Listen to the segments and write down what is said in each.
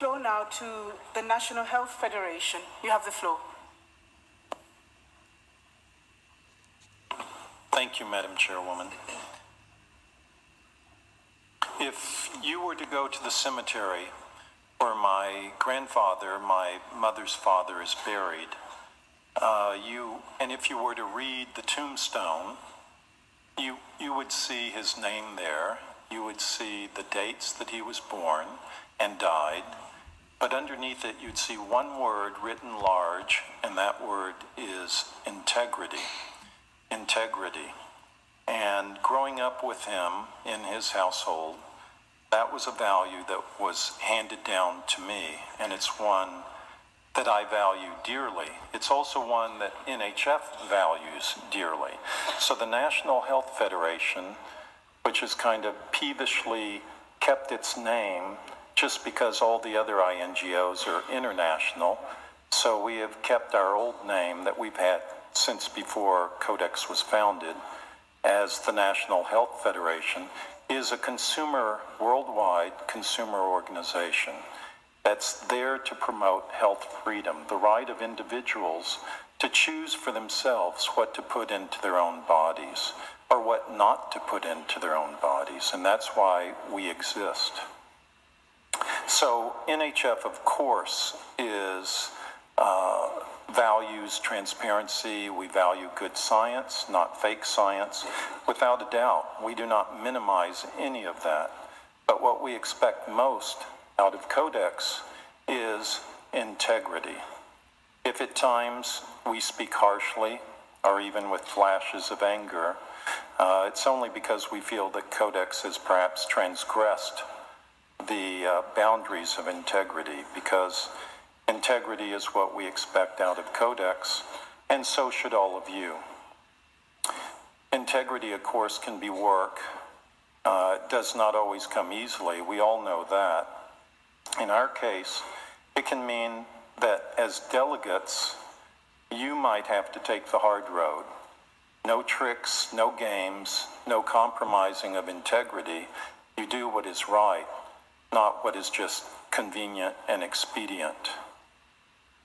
Floor now to the National Health Federation. You have the floor. Thank you, Madam Chairwoman. If you were to go to the cemetery where my grandfather, my mother's father, is buried, and if you were to read the tombstone, you would see his name there. You would see the dates that he was born and died. But underneath it, you'd see one word written large, and that word is integrity. Integrity. And growing up with him in his household, that was a value that was handed down to me, and it's one that I value dearly. It's also one that NHF values dearly. So the National Health Federation, which has kind of peevishly kept its name just because all the other INGOs are international, so we have kept our old name that we've had since before Codex was founded as the National Health Federation, is a worldwide consumer organization that's there to promote health freedom, the right of individuals to choose for themselves what to put into their own bodies or what not to put into their own bodies, and that's why we exist. So NHF, of course, values transparency. We value good science, not fake science. Without a doubt, we do not minimize any of that. But what we expect most out of Codex is integrity. If at times we speak harshly or even with flashes of anger, it's only because we feel that Codex has perhaps transgressed the boundaries of integrity, because integrity is what we expect out of Codex, and so should all of you. Integrity, of course, can be work. It does not always come easily. We all know that. In our case, it can mean that as delegates, you might have to take the hard road. No tricks, no games, no compromising of integrity. You do what is right, not what is just convenient and expedient.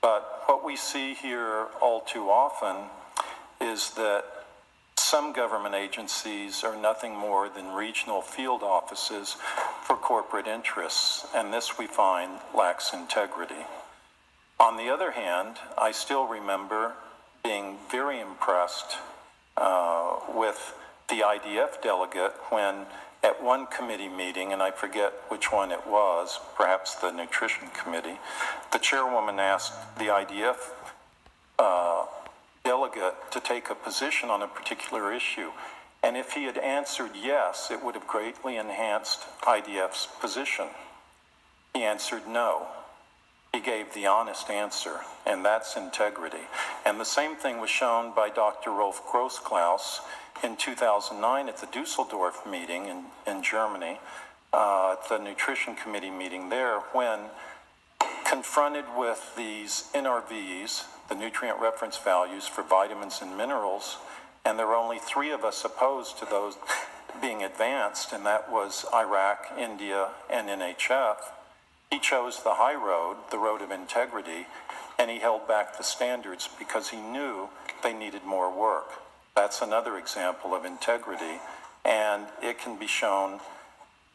But what we see here all too often is that some government agencies are nothing more than regional field offices for corporate interests, and this we find lacks integrity. On the other hand, I still remember being very impressed with the IDF delegate when at one committee meeting, and I forget which one it was, perhaps the Nutrition Committee, the chairwoman asked the IDF delegate to take a position on a particular issue. And if he had answered yes, it would have greatly enhanced IDF's position. He answered no. He gave the honest answer, and that's integrity. And the same thing was shown by Dr. Rolf Grossklaus in 2009 at the Dusseldorf meeting in Germany, at the Nutrition Committee meeting there, when confronted with these NRVs, the nutrient reference values for vitamins and minerals, and there were only 3 of us opposed to those being advanced, and that was Iraq, India, and NHF. He chose the high road, the road of integrity, and he held back the standards because he knew they needed more work. That's another example of integrity, and it can be shown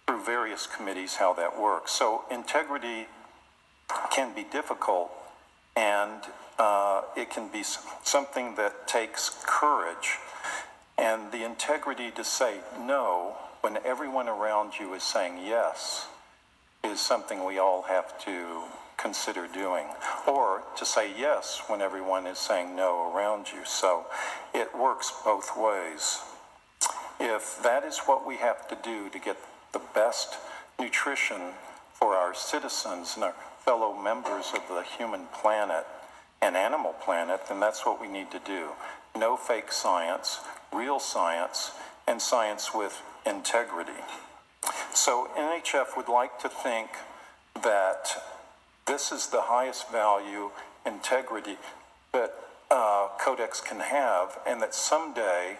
through various committees how that works. So integrity can be difficult, and it can be something that takes courage, and the integrity to say no when everyone around you is saying yes is something we all have to consider doing, or to say yes when everyone is saying no around you. So it works both ways. If that is what we have to do to get the best nutrition for our citizens and our fellow members of the human planet and animal planet, then that's what we need to do. No fake science, real science, and science with integrity. So NHF would like to think that this is the highest value integrity that Codex can have, and that someday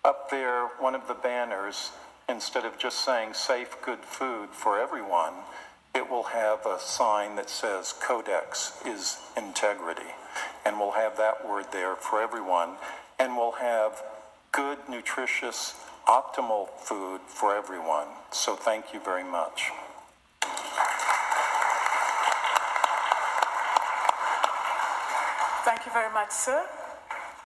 up there, one of the banners, instead of just saying safe, good food for everyone, it will have a sign that says Codex is integrity. And we'll have that word there for everyone. And we'll have good, nutritious, optimal food for everyone. So thank you very much. Thank you very much, sir.